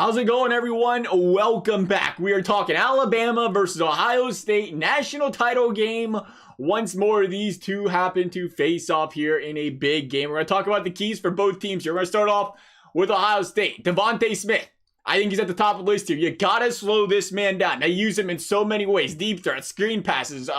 How's it going, everyone? Welcome back. We are talking Alabama versus Ohio State national title game. Once more, these two happen to face off here in a big game. We're going to talk about the keys for both teams here. We're going to start off with Ohio State. Devontae Smith. I think he's at the top of the list here. You got to slow this man down. They use him in so many ways. Deep threats, screen passes,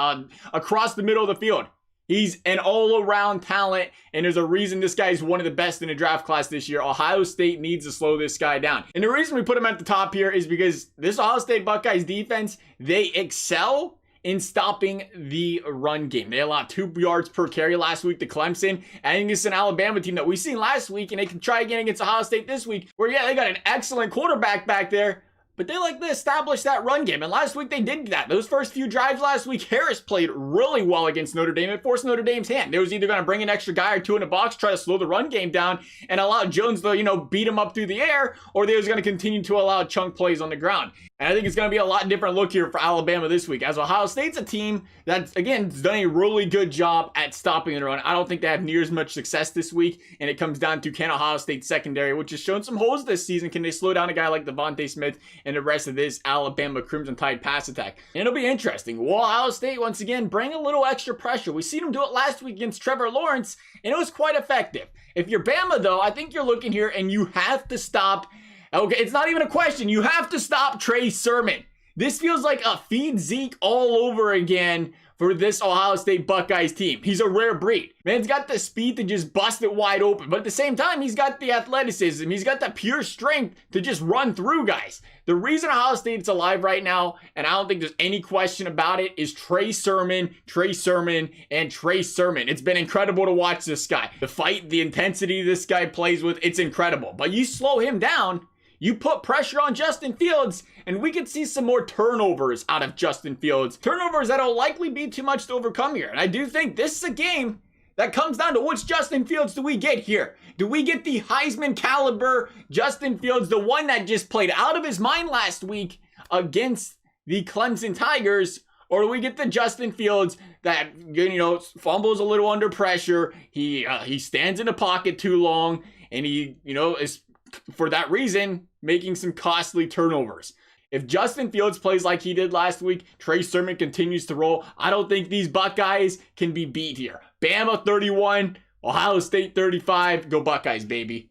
across the middle of the field. He's an all-around talent, and there's a reason this guy is one of the best in the draft class this year. Ohio State needs to slow this guy down. And the reason we put him at the top here is because this Ohio State Buckeyes defense, they excel in stopping the run game. They allowed 2 yards per carry last week to Clemson. I think it's an Alabama team that we seen last week, and they can try again against Ohio State this week, where, yeah, they got an excellent quarterback back there, but they like to establish that run game. And last week they did that. Those first few drives last week, Harris played really well against Notre Dame. It forced Notre Dame's hand. They was either going to bring an extra guy or two in the box, try to slow the run game down, and allow Jones to, beat him up through the air, or they was going to continue to allow chunk plays on the ground. And I think it's going to be a lot different look here for Alabama this week, as Ohio State's a team that's, again, done a really good job at stopping the run. I don't think they have near as much success this week, and it comes down to, can Ohio State secondary, which has shown some holes this season, can they slow down a guy like Devontae Smith and the rest of this Alabama Crimson Tide pass attack? And it'll be interesting. Will Ohio State, once again, bring a little extra pressure? We seen them do it last week against Trevor Lawrence, and it was quite effective. If you're Bama, though, I think you're looking here, and you have to stop. Okay, it's not even a question. You have to stop Trey Sermon. This feels like a feed Zeke all over again for this Ohio State Buckeyes team. He's a rare breed. Man's got the speed to just bust it wide open, but at the same time, he's got the athleticism. He's got the pure strength to just run through guys. The reason Ohio State's alive right now, and I don't think there's any question about it, is Trey Sermon, and Trey Sermon. It's been incredible to watch this guy. The fight, the intensity this guy plays with, it's incredible. But you slow him down, you put pressure on Justin Fields, and we could see some more turnovers out of Justin Fields. Turnovers that'll likely be too much to overcome here. And I do think this is a game that comes down to which Justin Fields do we get here? Do we get the Heisman caliber Justin Fields, the one that just played out of his mind last week against the Clemson Tigers? Or do we get the Justin Fields that, fumbles a little under pressure, he stands in the pocket too long, and he, is, for that reason, making some costly turnovers? If Justin Fields plays like he did last week, Trey Sermon continues to roll, I don't think these Buckeyes can be beat here. Bama 31, Ohio State 35. Go Buckeyes, baby.